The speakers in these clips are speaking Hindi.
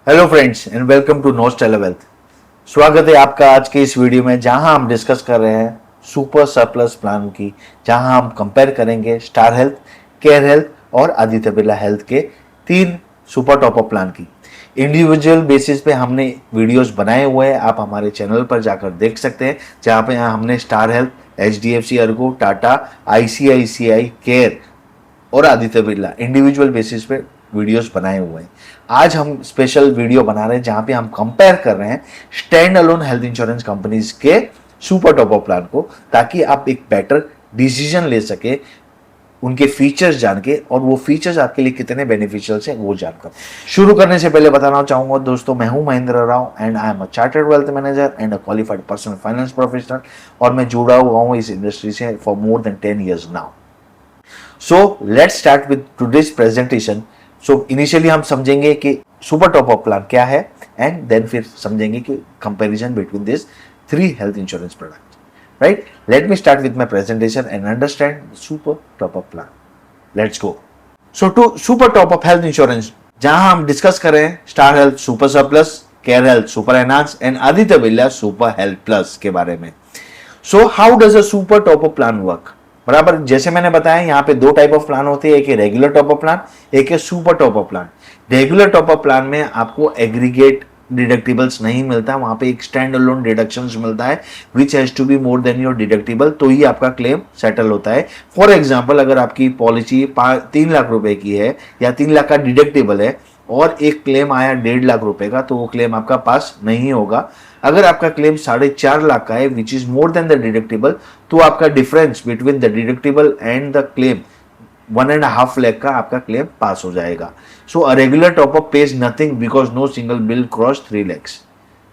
Hello friends and welcome to Nostela Wealth. स्वागत है आपका आज के इस वीडियो में जहां हम डिस्कस कर रहे हैं सुपर सरप्लस प्लान की, जहां हम कंपेयर करेंगे स्टार हेल्थ, केयर हेल्थ और आदित्य बिरला हेल्थ के तीन सुपर टॉप अप प्लान की। इंडिविजुअल बेसिस पे हमने वीडियोस बनाए हुए हैं, आप हमारे चैनल पर जाकर देख सकते हैं, जहां पे हमने star health, HDFC Ergo, Tata, ICICI, care और आदित्य बिरला इंडिविजुअल बेसिस पे वीडियोस बनाए हुए हैं। आज हम स्पेशल वीडियो बना रहे हैं जहां पे हम कंपेयर कर रहे हैं stand alone health insurance companies के सुपर टॉप अप प्लान को, ताकि आप एक बेटर डिसीजन ले सके उनके फीचर्स जान के, और वो फीचर्स आपके लिए कितने बेनिफिशियल हैं वो जानकर। शुरू करने से पहले बताना चाहूंगा दोस्तों, मैं हूं Mahendra Rao and I am a chartered wealth manager and a qualified personal finance professional, और मैं जुड़ा हुआ हूं इस इंडस्ट्री से for more than 10 years now. So let's start with today's presentation. So initially हम समझेंगे कि सुपर टॉप अप प्लान क्या है, एंड देन फिर समझेंगे कि comparison between this three health insurance product. Right, let me start with my presentation and understand super top up plan. Let's go. So to super top up health insurance, जहां हम डिस्कस कर रहे हैं Star Health super surplus, care health super enhance and Aditya Birla super health plus के बारे में। So how does a super top up plan work? बराबर, जैसे मैंने बताया यहाँ पे दो टाइप ऑफ प्लान होते हैं, एक है रेगुलर टॉप अप प्लान, एक है super top up plan. Regular top up plan में आपको एग्रीगेट डिडक्टिबल्स नहीं मिलता, वहां पे एक स्टैंड अलोन डिडक्शंस मिलता है which has to be more than your deductible, तो ही आपका क्लेम सेटल होता है। फॉर एग्जांपल, अगर आपकी पॉलिसी 3 लाख रुपए की है या 3 लाख का डिडक्टिबल है और एक क्लेम आया 1.5 लाख रुपए का, तो वो क्लेम आपका पास नहीं होगा। अगर आपका क्लेम 4.5 लाख का है which is more than the deductible, तो आपका difference between the deductible and the claim 1.5 lakh का आपका क्लेम पास हो जाएगा। So a regular top up pays nothing because no single bill cross 3 lakhs।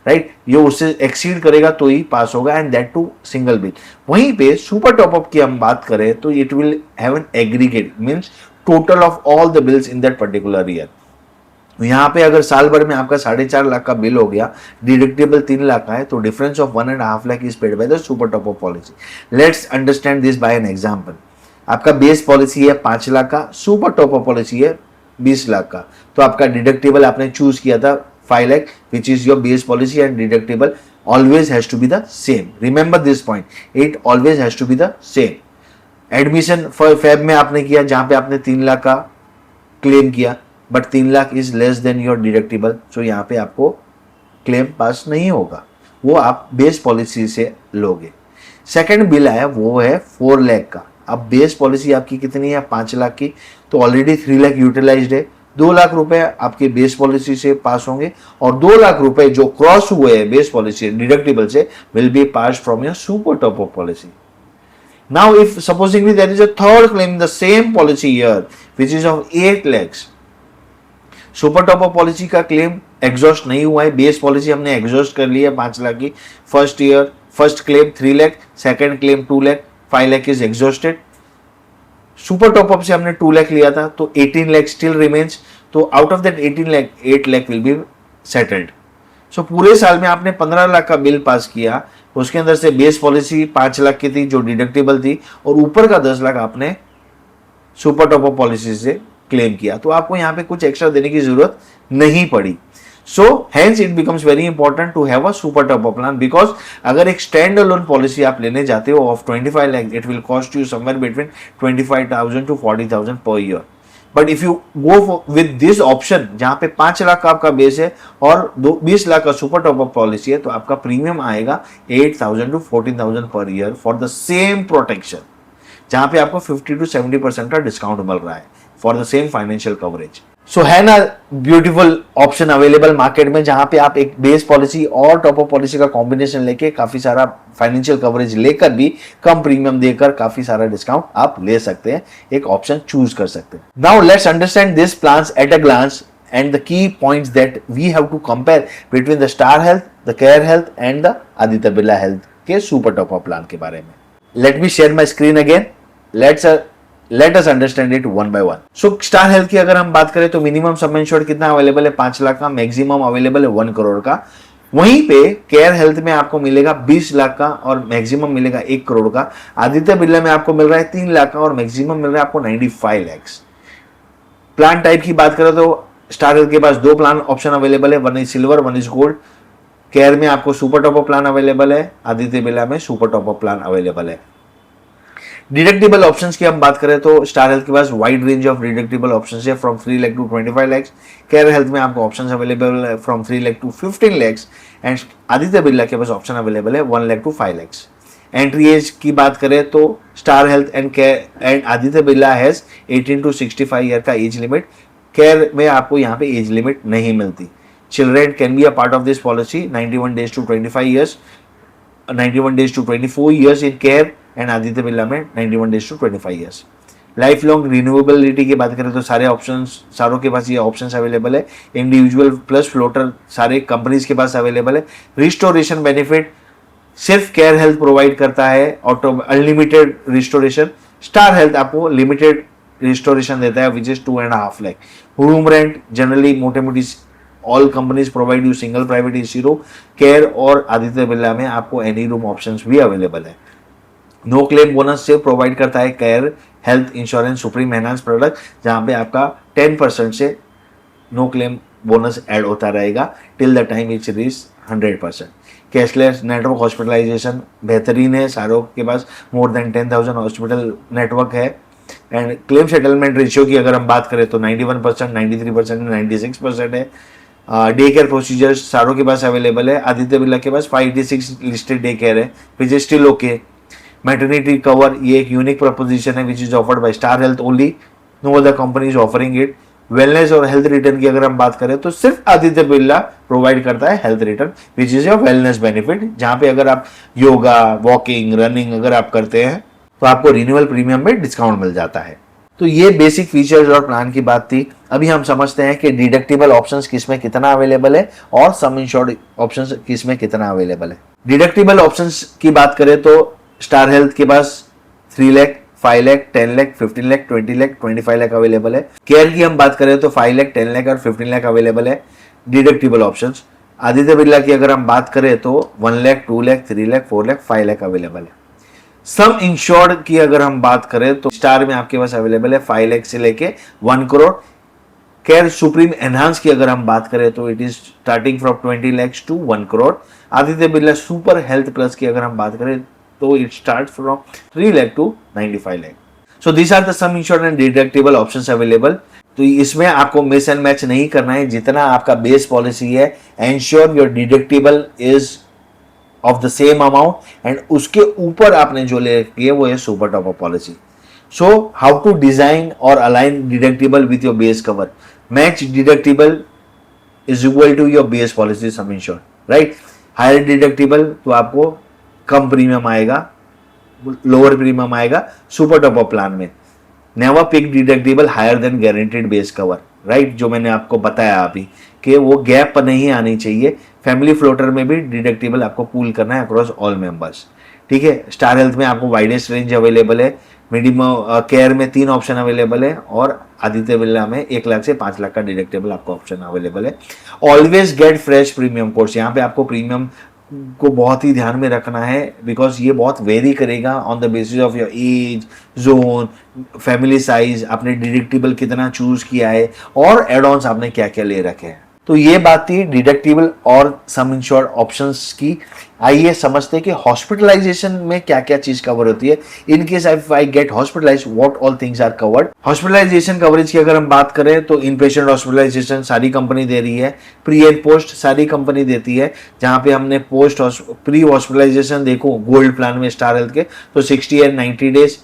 Right, ये उससे एक्सीड करेगा तो ही पास होगा, and that too single bill. वहीं पे सुपर टॉप अप की हम बात करें तो it will have an aggregate, means total of all the bills in that particular year. यहाँ पे अगर साल भर में आपका 4.5 लाख का बिल हो गया, डिडक्टेबल 3 लाख का है, तो difference of 1.5 lakh is paid by the super top up policy. Let's understand this by an example. आपका बेस पॉलिसी है 5 लाख का, सुपर टॉप अप पॉलिसी है 20 लाख का, तो आपका डिडक्टेबल आपने चूज किया था 5 lakh which is your base policy, and deductible always has to be the same. Remember this point, it always has to be the same. Admission for Feb में आपने किया जहां पे आपने 3 लाख का क्लेम किया, but 3 lakh is less than your deductible, so यहाँ पे आपको क्लेम पास नहीं होगा, वो आप बेस पॉलिसी से लोगे। सेकंड बिल आया वो है 4 लाख का। अब बेस पॉलिसी आपकी कितनी है? 5 लाख की, तो ऑलरेडी 3 लाख यूटिलाइज्ड है। 2 लाख रुपए आपके बेस पॉलिसी से पास होंगे, और 2 लाख रुपए जो क्रॉस हुए हैं बेस पॉलिसी डिडक्टिबल से will be pass from your super top up policy. Now, if supposingly there is a third claim in the same policy year, which is of 8 lakhs, super top up policy का क्लेम एग्जॉस्ट नहीं हुआ है, बेस पॉलिसी हमने एग्जॉस्ट कर ली है 5 लाख की। First year first claim 3 lakh, second claim 2 lakh, 5 lakh is exhausted. Super top up से हमने 2 लाख लिया था, तो 18 लाख स्टिल रिमेन्स, तो out of that 18 lakh 8 lakh will be settled. So पूरे साल में आपने 15 लाख का बिल पास किया, उसके अंदर से बेस पॉलिसी 5 लाख की थी जो डिडक्टेबल थी, और ऊपर का 10 लाख आपने सुपर टॉप अप पॉलिसी से क्लेम किया, तो आपको यहाँ पे कुछ एक्स्ट्रा देने की जरूरत नहीं पड़ी। So hence it becomes very important to have a super top up plan, because अगर एक स्टैंड अलोन पॉलिसी आप लेने जाते हो of 25 lakh, it will cost you somewhere between 25,000 to 40,000 per year. But if you go with this option जहां पे 5 लाख का आपका बेस है और 20 लाख का सुपर टॉप अप पॉलिसी है, तो आपका प्रीमियम आएगा 8,000 to 14,000 per year for the same protection, जहां पे आपको 50 to 70% का डिस्काउंट मिल रहा है for the same financial coverage. So है ना ब्यूटीफुल ऑप्शन अवेलेबल मार्केट में, जहां पे आप एक बेस पॉलिसी और टॉप अप पॉलिसी का कॉम्बिनेशन लेके काफी सारा फाइनेंशियल कवरेज लेकर भी कम प्रीमियम देकर काफी सारा डिस्काउंट आप ले सकते हैं, एक ऑप्शन चूज कर सकते हैं। Now let's understand this plans at a glance and the key points that we have to compare between the Star Health, the Care Health and the Aditya Birla Health के super top up plan के बारे में। Let me share my screen again. Let us understand it one by one. So Star Health की अगर हम बात करें तो मिनिमम सम इंश्योर्ड कितना अवेलेबल है? 5 लाख का, मैक्सिमम अवेलेबल है 1 करोड़ का। वहीं पे केयर हेल्थ में आपको मिलेगा 20 लाख का और मैक्सिमम मिलेगा 1 करोड़ का। आदित्य बिरला में आपको मिल रहा है 3 लाख का और मैक्सिमम मिल रहा है आपको 95 lakhs। प्लान टाइप की बात करें तो स्टार हेल्थ के पास दो प्लान ऑप्शन अवेलेबल है, one is silver, one is gold. Care में आपको super top up plan available है, आदित्य बिरला में super top up plan available है। डिडक्टिबल ऑप्शंस की हम बात करें तो स्टार हेल्थ के पास wide range of deductible options है, from 3 lakh to 25 lakh. Care Health में आपको ऑप्शंस अवेलेबल है from 3 lakh to 15 lakh. And Aditya Birla के पास ऑप्शन अवेलेबल है 1 lakh to 5 lakh. Entry age की बात करें तो Star Health and Care and Aditya Birla has 18 to 65 year का एज लिमिट। केयर में आपको यहाँ पे एज लिमिट नहीं मिलती। Children can be a part of this policy 91 days to 25 years, 91 days to 24 years in care and Aditya Birla में 91 days to 25 years। Life long renewability की बात करें तो सारे ऑप्शंस, सारों के पास ये ऑप्शंस अवेलेबल है। इंडिविजुअल प्लस फ्लोटर सारे कंपनीज के पास अवेलेबल है। रिस्टोरेशन बेनिफिट सिर्फ केयर हेल्थ प्रोवाइड करता है, auto unlimited restoration. Star health आपको लिमिटेड रिस्टोरेशन देता है which is 2.5 lakh. Room rent generally मोटे मोटी all companies provide you single private AC room. Care और आदित्य बिरला में आपको एनी रूम ऑप्शंस भी अवेलेबल है। नो क्लेम बोनस से प्रोवाइड करता है care health insurance supreme enhance product, जहां पे आपका 10% से नो क्लेम बोनस ऐड होता रहेगा till the time it's reach 100%। Cashless network hospitalization बेहतरीन है, सारों के पास मोर देन 10,000 हॉस्पिटल नेटवर्क है। एंड क्लेम सेटलमेंट रेशियो की अगर हम बात करें तो 91%, 93%, 96% है। डे केयर प्रोसीजर्स सारों के पास अवेलेबल है। आदित्य बिरला के पास 586 लिस्टेड डे केयर है which is still okay. Maternity cover ये एक यूनिक प्रपोजिशन है which is offered by Star Health only, no other company is offering it. Wellness और हेल्थ रिटर्न की अगर हम बात करें तो सिर्फ आदित्य बिरला प्रोवाइड करता है health return which is your wellness benefit, जहां पे अगर आप योगा, वॉकिंग, रनिंग अगर आप करते हैं तो आपको रिन्यूअल प्रीमियम में डिस्काउंट मिल जाता है। तो ये बेसिक फीचर्स और प्लान की बात थी। अभी हम समझते हैं कि डिडक्टिबल ऑप्शंस किसमें कितना अवेलेबल है और सम इंश्योर्ड ऑप्शंस किसमें कितना अवेलेबल है। डिडक्टिबल ऑप्शंस की बात करें तो स्टार हेल्थ के पास 3 लाख, 5 लाख, 10 लाख, 15 लाख, 20 लाख, 25 लाख अवेलेबल है। केयर की हम बात करें तो 5 लाख, 10 लाख और 15 लाख अवेलेबल है डिडक्टिबल ऑप्शंस। आदित्य बिरला की अगर हम बात करें तो 1 लाख, 2 लाख, 3 लाख, 4 लाख, 5 लाख अवेलेबल है। सम इंश्योर्ड की अगर हम बात करें तो स्टार में आपके पास अवेलेबल है 5 लाख से लेके 1 करोड़। केयर सुप्रीम एनहांस की अगर हम बात करें तो it is starting from 20 lakhs to 1 crore. Aditya Birla super health plus की अगर हम बात करें तो it start from 3 lakh to 95 lakh. So these are the sum insured and deductible options available. तो इसमें आपको मिस एंड मैच नहीं करना है, जितना आपका बेस पॉलिसी है ensure your deductible is of the same amount and उसके ऊपर आपने जो ले किए वो है super top up policy. So how to design और align deductible with your base cover. Match deductible is equal to your base policy sum insure, right. Higher deductible तो आपको कम प्रीमियम आएगा, लोअर प्रीमियम आएगा सुपर टॉप अप प्लान में। Never pick deductible higher then guaranteed base cover, right, जो मैंने आपको बताया अभी कि वो गैप नहीं आनी चाहिए। फैमिली फ्लोटर में भी डिडक्टिबल आपको पूल करना है अक्रॉस ऑल मेंबर्स, ठीक है। स्टार हेल्थ में आपको वाइडेस्ट रेंज अवेलेबल है। मिनिमम केयर में 3 ऑप्शन अवेलेबल है और आदित्य बिरला में 1 लाख से 5 लाख का डिडक्टिबल आपको ऑप्शन अवेलेबल है। Always get fresh premium course, यहाँ पे आपको प्रीमियम को बहुत ही ध्यान में रखना है बिकॉज ये बहुत वेरी करेगा on the basis of your age, zone, family size, आपने डिडक्टिबल कितना चूज किया है और एड ऑन्स आपने क्या क्या ले रखे हैं। तो ये बात थी डिडक्टिबल और सम इंश्योर्ड ऑप्शंस की। आइए समझते हैं कि हॉस्पिटलाइजेशन में क्या क्या चीज कवर होती है। In case if I get hospitalize what all things are covered. Hospitalization coverage की अगर हम बात करें तो इन पेशेंट हॉस्पिटलाइजेशन सारी कंपनी दे रही है, प्री एंड पोस्ट सारी कंपनी देती है। जहां पे हमने पोस्ट प्री हॉस्पिटलाइजेशन देखो गोल्ड प्लान में स्टार हेल्थ के तो 60 and 90 days,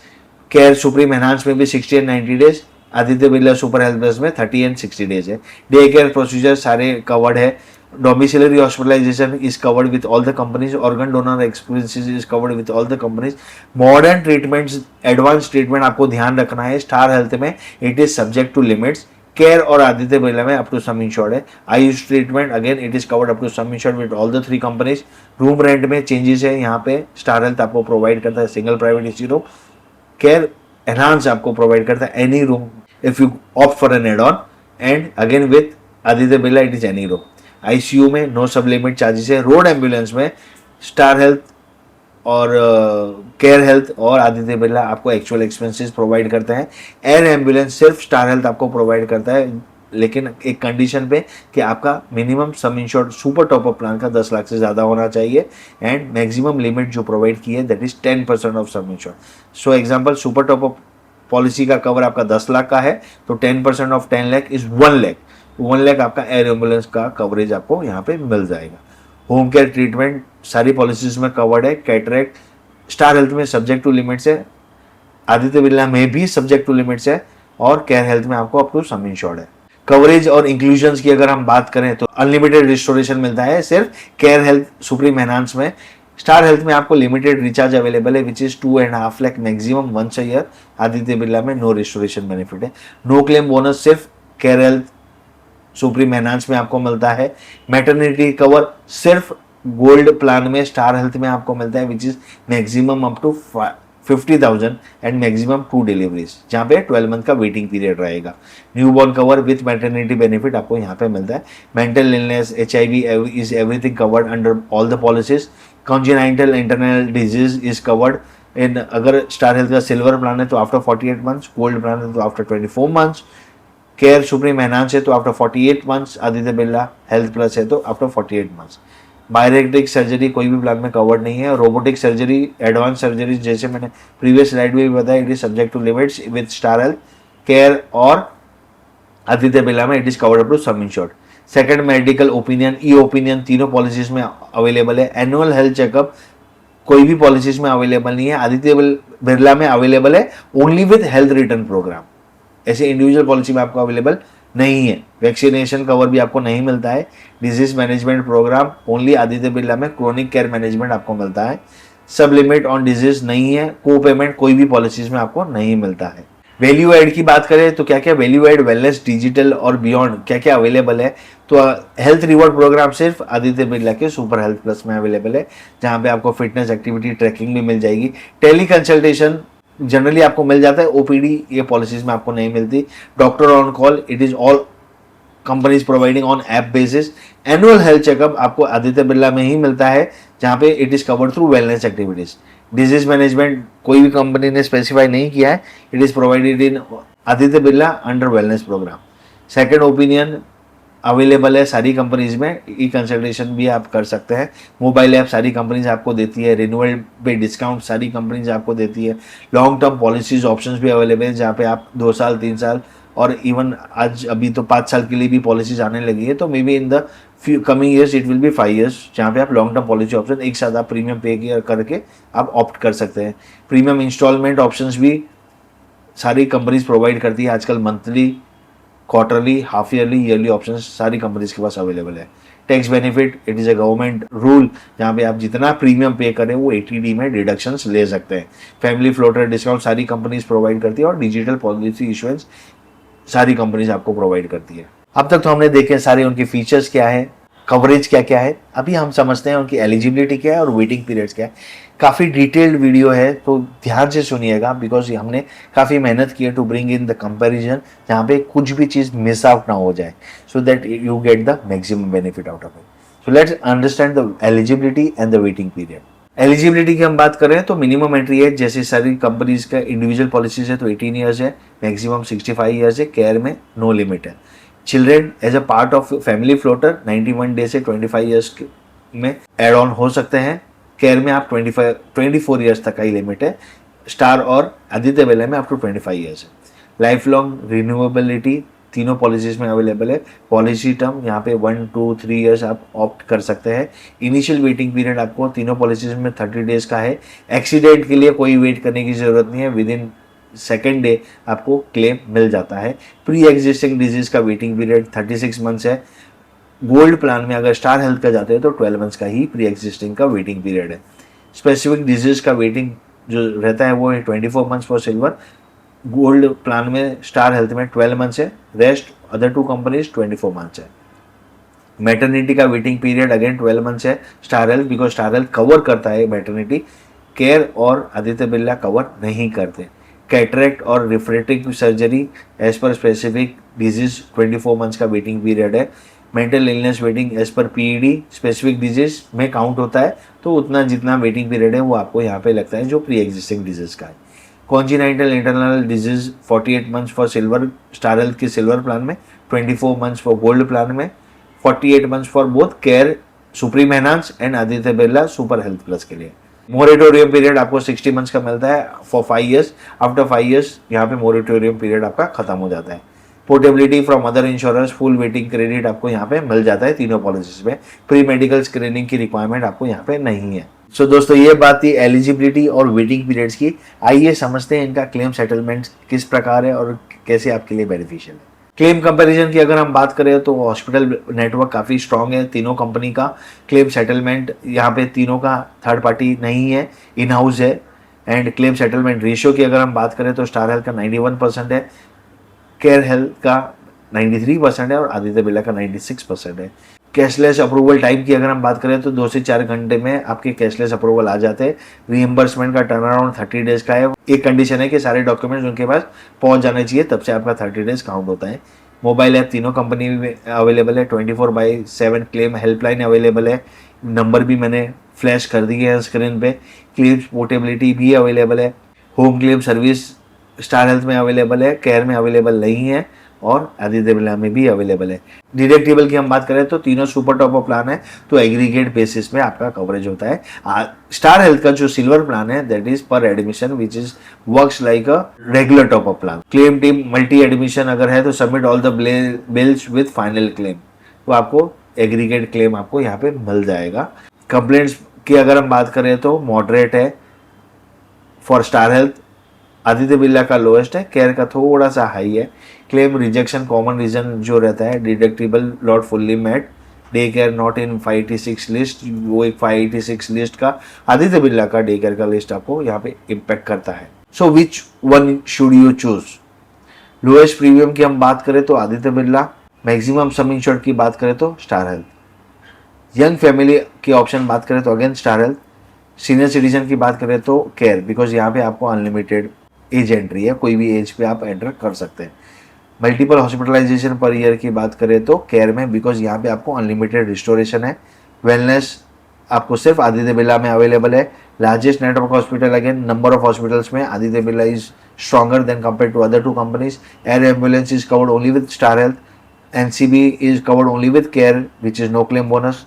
care supreme enhance में भी 60 and 90 days, Aditya Birla super health plus में 30 एंड 60 डेज है। डे केयर प्रोसीजर सारे कवर्ड है। Domiciliary hospitalisation is covered with all the companies. Organ donor experiences is covered with all the companies. Modern treatments, advance treatment आपको ध्यान रखना है। स्टार हेल्थ में it is subject to limits. Care और आदित्य बिरला में अप टू सम इंश्योर्ड है। Ayush treatment again it is covered up to sum insured with all the 3 companies. Room rent में चेंजेस है, यहाँ पे स्टार हेल्थ आपको प्रोवाइड करता है single private AC room. Care enhance आपको प्रोवाइड करता है any room if you opt for an add-on and again with Aditya Birla it is any room. ICU में नो सब लिमिट चार्जेस है। रोड एम्बुलेंस में स्टार हेल्थ और केयर हेल्थ और आदित्य बिरला आपको एक्चुअल एक्सपेंसेस प्रोवाइड करते हैं। एयर एम्बुलेंस सिर्फ स्टार हेल्थ आपको प्रोवाइड करता है लेकिन एक कंडीशन पे कि आपका मिनिमम सम insured super top up plan का 10 लाख से ज़्यादा होना चाहिए एंड मैक्सिमम लिमिट जो प्रोवाइड की है that is 10% of some insured. So example, super top up policy का कवर आपका 10 लाख का है तो 10% ऑफ 10 लाख इज 1 लाख। 1 लाख आपका एयर एम्बुलेंस का कवरेज आपको यहाँ पे मिल जाएगा। होम केयर ट्रीटमेंट सारी पॉलिसीज में कवर्ड है। कैटरेक्ट स्टार हेल्थ में सब्जेक्ट टू लिमिट्स है, आदित्य बिरला में भी सब्जेक्ट टू लिमिट्स है और केयर हेल्थ में आपको अप टू सम इंश्योर्ड है। कवरेज और इंक्लूजन्स की अगर हम बात करें तो अनलिमिटेड रिस्टोरेशन मिलता है सिर्फ केयर हेल्थ सुप्रीम एनहांस में। स्टार हेल्थ में आपको लिमिटेड रिचार्ज अवेलेबल है which is 2.5 lakh maximum once a year. Aditya Birla में नो रिस्टोरेशन बेनिफिट है। नो क्लेम बोनस सिर्फ केयर हेल्थ सुप्रीम एनहांस में आपको मिलता है। मैटरनिटी कवर सिर्फ गोल्ड प्लान में स्टार हेल्थ में आपको मिलता है which is maximum up to 50,000 and maximum 2 deliveries, जहाँ पे 12 मंथ का वेटिंग पीरियड रहेगा। Newborn cover with maternity benefit आपको यहाँ पे मिलता है। Mental illness, HIV is everything covered under all the policies. Congenital internal disease is covered in, अगर स्टार हेल्थ का सिल्वर प्लान है तो आफ्टर 48 मंथ्स, गोल्ड प्लान है तो after 24 months, care supreme enhance है तो after 48 months, Aditya Birla health plus है तो आफ्टर 48 मंथ्स। बायोरेक्टिक सर्जरी कोई भी प्लान में कवर्ड नहीं है। रोबोटिक सर्जरी, एडवांस सर्जरी जैसे मैंने प्रीवियस स्लाइड में भी बताया, it is subject to limits with Star Health, Care और आदित्य बिरला में it is covered up to sum insured. Second, medical opinion, e opinion तीनों पॉलिसीज में अवेलेबल है। एनुअल हेल्थ चेकअप कोई भी पॉलिसीज में अवेलेबल नहीं है, आदित्य बिरला में अवेलेबल है only with health return program. ऐसे इंडिविजुअल पॉलिसी में आपको अवेलेबल नहीं है। वैक्सीनेशन कवर भी आपको नहीं मिलता है। Disease management program only Aditya Birla में क्रोनिक केयर मैनेजमेंट आपको मिलता है। सब लिमिट ऑन डिजीज नहीं है। को पेमेंट कोई भी पॉलिसीज में आपको नहीं मिलता है। वैल्यू एड की बात करें तो क्या क्या वैल्यू एड, वेलनेस, डिजिटल और बियॉन्ड क्या क्या अवेलेबल है, तो हेल्थ रिवॉर्ड प्रोग्राम सिर्फ आदित्य बिरला के सुपर हेल्थ प्लस में अवेलेबल है, जहां पे आपको फिटनेस एक्टिविटी ट्रैकिंग भी मिल जाएगी। टेली कंसल्टेशन जनरली आपको मिल जाता है, ओपीडी ये पॉलिसीज में आपको नहीं मिलती। Doctor on call, it is all companies providing on app basis. Annual health checkup आपको आदित्य बिरला में ही मिलता है, जहां पे it is covered through wellness activities. Disease management कोई भी कंपनी ने स्पेसिफाई नहीं किया है, it is provided in Aditya Birla under wellness program. Second opinion available है सारी कंपनीज में, ई कंसल्टेशन भी आप कर सकते हैं। मोबाइल ऐप सारी कंपनीज आपको देती है। रिन्यूअल पे डिस्काउंट सारी कंपनीज आपको देती है। लॉन्ग टर्म पॉलिसीज ऑप्शंस भी अवेलेबल है, जहाँ पे आप 2 साल 3 साल और इवन आज अभी तो 5 साल के लिए भी पॉलिसीज आने लगी है, तो may be in the coming years it will be 5 years, जहाँ पे आप लॉन्ग टर्म पॉलिसी ऑप्शन एक साथ आप प्रीमियम पे करके आप ऑप्ट कर सकते हैं। प्रीमियम इंस्टॉलमेंट ऑप्शंस भी सारी कंपनीज प्रोवाइड करती है आजकल। Monthly, quarterly, half yearly, yearly option सारी कंपनीज के पास अवेलेबल है। Tax benefit, it is a government rule, जहाँ पे आप जितना प्रीमियम पे करें वो 80D में डिडक्शंस ले सकते हैं। फैमिली फ्लोटर डिस्काउंट सारी कंपनीज प्रोवाइड करती है और डिजिटल पॉलिसी इशुएंस सारी कंपनीज आपको प्रोवाइड करती है। अब तक तो हमने देखे सारे उनके फीचर्स क्या है, कवरेज क्या क्या है। अभी हम समझते हैं उनकी एलिजिबिलिटी क्या है और वेटिंग पीरियड्स क्या है। काफ़ी डिटेल्ड वीडियो है तो ध्यान से सुनिएगा, बिकॉज हमने काफ़ी मेहनत की है to bring in the comparison, जहाँ पे कुछ भी चीज़ मिस आउट ना हो जाए, so that you get the maximum benefit out of it. So let's understand the eligibility and the waiting period. Eligibility की हम बात करें तो मिनिमम एंट्री एज जैसे सारी कंपनीज का इंडिविजुअल पॉलिसीज है तो 18 ईयर्स है, मैक्सिमम 65 ईयर्स है। केयर में नो लिमिट है। Children as a part of family floater 91 day से 25 ईयर्स में एड ऑन हो सकते हैं। केयर में आप 24 ईयर्स तक का ही लिमिट है। स्टार और आदित्य बिरला में अप टू 25 ईयर्स है। लाइफ लॉन्ग रिन्यूएबिलिटी तीनों पॉलिसीज में अवेलेबल है। पॉलिसी टर्म यहाँ पे 1, 2, 3 ईयर्स आप ऑप्ट कर सकते हैं। इनिशियल वेटिंग पीरियड आपको तीनों पॉलिसीज में 30 डेज का है। एक्सीडेंट के लिए कोई वेट करने की जरूरत नहीं है, विद इन सेकेंड डे आपको क्लेम मिल जाता है। प्री एग्जिस्टिंग डिजीज का वेटिंग पीरियड 36 मंथ्स है। गोल्ड प्लान में अगर स्टार हेल्थ का जाते हैं तो 12 मंथ्स का ही प्री एग्जिस्टिंग का वेटिंग पीरियड है। स्पेसिफिक डिजीज का वेटिंग जो रहता है वो है 24 months for silver. Gold plan में स्टार हेल्थ में 12 मंथ्स है। रेस्ट अदर 2 कंपनीज 24 मंथ्स है। मैटरनिटी का वेटिंग पीरियड अगेन 12 मंथ्स है Star health, because star health cover करता है मैटरनिटी। केयर और आदित्य बिरला कवर नहीं करते। कैटरेक्ट और रिफ्रैक्टिव सर्जरी एज पर स्पेसिफिक डिजीज 24 मंथ्स का वेटिंग पीरियड है। मेंटल इलनेस वेटिंग एज पर पीईडी स्पेसिफिक डिजीज में काउंट होता है, तो उतना जितना वेटिंग पीरियड है वो आपको यहाँ पे लगता है जो प्री एग्जिस्टिंग डिजीज का है। Congenital internal disease 48 months for silver, star Health के सिल्वर प्लान में 24 months फॉर गोल्ड प्लान में, 48 months for both care supreme enhance and Aditya Birla super health plus के लिए। मोरेटोरियम पीरियड आपको 60 months का मिलता है फॉर 5 years। आफ्टर 5 years यहाँ पे मोरेटोरियम पीरियड आपका खत्म हो जाता है। Portability from other insurance, full waiting credit आपको यहाँ पे मिल जाता है तीनों पॉलिसीज में। प्री मेडिकल स्क्रीनिंग की रिक्वायरमेंट आपको यहाँ पे नहीं है। सो दोस्तों ये बात थी एलिजिबिलिटी और वेटिंग पीरियड्स की। आइए समझते हैं इनका क्लेम सेटलमेंट किस प्रकार है और कैसे आपके लिए बेनिफिशियल है। क्लेम कंपैरिजन की अगर हम बात करें तो हॉस्पिटल नेटवर्क काफ़ी स्ट्रांग है तीनों कंपनी का। क्लेम सेटलमेंट यहाँ पे तीनों का थर्ड पार्टी नहीं है, इन हाउस है। एंड क्लेम सेटलमेंट रेशियो की अगर हम बात करें तो स्टार हेल्थ का 91% है, केयर हेल्थ का 93% है और आदित्य बिरला का 96% है। कैशलेस अप्रूवल टाइम की अगर हम बात करें तो 2 से 4 घंटे में आपके कैशलेस अप्रूवल आ जाते हैं। रीइंबर्समेंट का टर्न अराउंड 30 डेज का है। एक कंडीशन है कि सारे डॉक्यूमेंट्स उनके पास पहुंच जाने चाहिए, तब से आपका 30 डेज काउंट होता है। मोबाइल ऐप तीनों कंपनी में अवेलेबल है, 24/7 क्लेम हेल्पलाइन अवेलेबल है। नंबर भी मैंने फ्लैश कर दिए हैं स्क्रीन पे। क्लेम पोर्टेबिलिटी भी अवेलेबल है। Home claim service star Health में अवेलेबल है, केयर में अवेलेबल नहीं है और आदित्य बिरला में भी अवेलेबल है। डिडक्टिबल की हम बात करें तो तीनों सुपर टॉप अप प्लान है, तो एग्रीगेट बेसिस में आपका कवरेज होता है। स्टार हेल्थ का जो सिल्वर प्लान है दैट इज पर admission which is works like a regular top up plan. Claim team multi admission अगर है तो submit all the bills with final claim, तो आपको एग्रीगेट क्लेम आपको यहाँ पे मिल जाएगा। कंप्लेंट्स की अगर हम बात करें तो मॉडरेट है for star health, Aditya Birla का लोएस्ट है, केयर का थोड़ा सा हाई है। क्लेम रिजेक्शन कॉमन रीजन जो रहता है deductible not fully met, day care not in 586 list, वो एक 586 लिस्ट का आदित्य बिरला का डे केयर का लिस्ट आपको यहाँ पे इम्पैक्ट करता है। So which one should you choose? Lowest premium की हम बात करें तो Aditya Birla, maximum sum insured की बात करें तो स्टार हेल्थ, यंग फैमिली की ऑप्शन बात करें तो again Star Health, senior citizen की बात करें तो केयर, बिकॉज यहाँ पे आपको अनलिमिटेड एज एंट्री है, कोई भी एज पे आप एंटर कर सकते हैं। मल्टीपल हॉस्पिटलाइजेशन पर ईयर की बात करें तो केयर में, बिकॉज यहाँ पे आपको अनलिमिटेड रिस्टोरेशन है। वेलनेस आपको सिर्फ आदित्य बिरला में अवेलेबल है। Largest network hospital again number of hospitals में Aditya Birla is stronger than compare to other 2 companies. Air ambulance is covered only with Star Health, NCB is covered only with Care which is no claim bonus.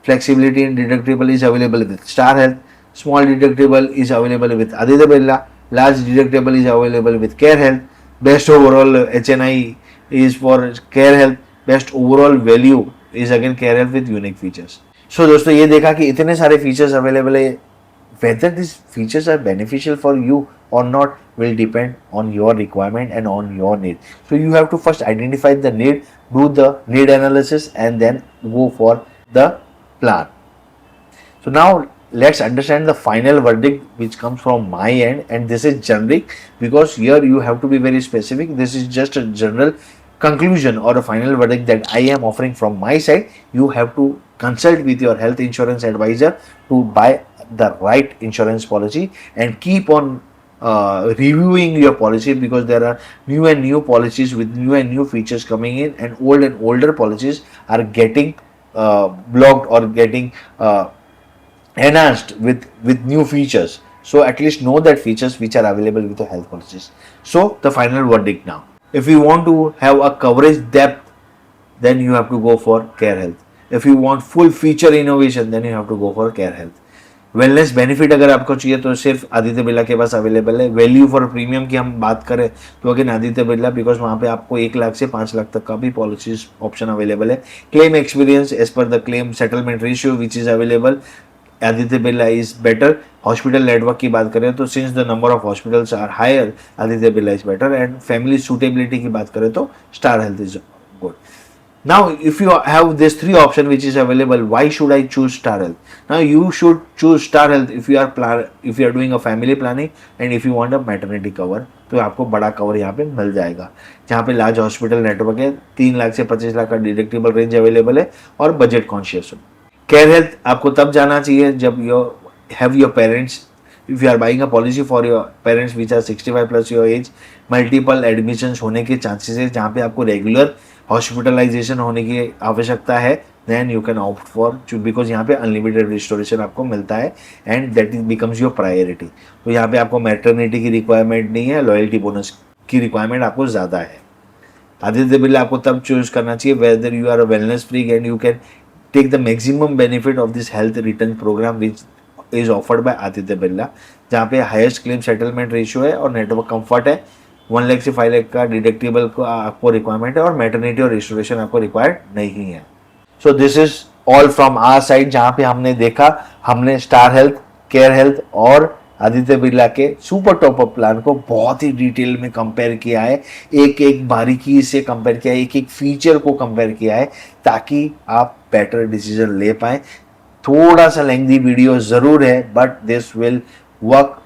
Flexibility in deductible is available with Star Health. Small deductible is available with Aditya Birla. Large deductible is available with Care Health. Best overall HNI is for Care Health. Best overall value is again Care Health with unique features. So दोस्तों ये देखा कि इतने सारे फीचर्स अवेलेबल है। Whether these features are beneficial for you or not will depend on your requirement and on your need. So you have to first identify the need, do the need analysis, and then go for the plan. So now let's understand the final verdict which comes from my end, and this is generic because here you have to be very specific. This is just a general conclusion or a final verdict that I am offering from my side. You have to consult with your health insurance advisor to buy the right insurance policy and keep on reviewing your policy, because there are new and new policies with new and new features coming in, and older policies are getting blocked or getting enhanced with new features. So at least know that features which are available with the health policies. So the final verdict now, if you want to have a coverage depth, then you have to go for Care Health. If you want full feature innovation, then you have to go for Care Health. Wellness benefit अगर आपको चाहिए तो सिर्फ आदित्य बिरला के पास अवेलेबल है। वैल्यू फॉर प्रीमियम की हम बात करें तो अगेन आदित्य बिरला, बिकॉज वहाँ पे आपको 1 लाख से 5 लाख तक का भी पॉलिसीज ऑप्शन अवेलेबल है। क्लेम एक्सपीरियंस एज पर the claim settlement ratio which is available, Aditya Birla is better. Hospital network की बात करें तो since the number of hospitals are higher, Aditya Birla is better. And family suitability की बात करें तो Star Health is good. Now, if you have these 3 options which is available, why should I choose Star Health? Now, you should choose Star Health if you are doing a family planning and if you want a maternity cover, तो आपको बड़ा कवर यहाँ पे मिल जाएगा, जहाँ पे लार्ज हॉस्पिटल नेटवर्क है, 3 लाख से 25 लाख का डिडक्टिबल रेंज अवेलेबल है और बजट कॉन्शियस हो. केयर हेल्थ आपको तब जाना चाहिए जब you have your parents. If you are buying a policy for your parents which are 65 plus your age, multiple admissions होने के चांसेस है, जहाँ पे आपको रेगुलर हॉस्पिटलाइजेशन होने की आवश्यकता है, then you can opt for, because यहाँ पे अनलिमिटेड रिस्टोरेशन आपको मिलता है and that is becomes your priority. तो यहाँ पे आपको मैटरनिटी की रिक्वायरमेंट नहीं है, लॉयल्टी बोनस की रिक्वायरमेंट आपको ज़्यादा है. आदित्य बिरला आपको तब चूज करना चाहिए whether you are a wellness freak and you can take the maximum benefit of this health return program which is offered by Aditya Birla, जहाँ पे हाईएस्ट क्लेम सेटलमेंट रेशियो है और नेटवर्क कंफर्ट है। 1 लाख से 5 लाख का डिडक्टिबल को आपको रिक्वायरमेंट है और मैटरनिटी और रिस्टोरेशन आपको रिक्वायर्ड नहीं है। So this is all from our side, जहाँ पे हमने देखा, हमने स्टार हेल्थ, केयर हेल्थ और आदित्य बिरला के सुपर टॉप अप प्लान को बहुत ही डिटेल में कंपेयर किया है, एक एक बारीकी से कंपेयर किया है, एक एक फीचर को कंपेयर किया है, ताकि आप बेटर डिसीजन ले पाए। थोड़ा सा लेंथी वीडियो जरूर है, but this will work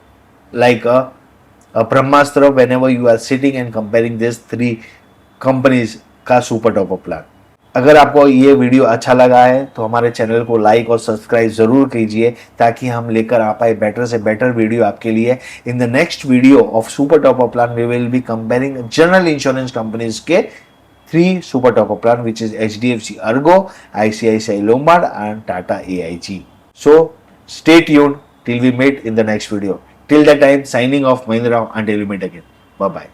like a brahmastra whenever you are sitting and comparing this 3 companies का सुपर टॉप अप प्लान। अगर आपको ये वीडियो अच्छा लगा है तो हमारे चैनल को लाइक और सब्सक्राइब जरूर कीजिए, ताकि हम लेकर आ पाए बेटर से बेटर वीडियो आपके लिए। In the next video of super top up plan we will be comparing general insurance companies के 3 super top up plan, which is HDFC Ergo, ICICI Lombard and Tata AIG. So stay tuned till we meet in the next video. Till that time, signing off, Mahindra, until we meet again. Bye bye.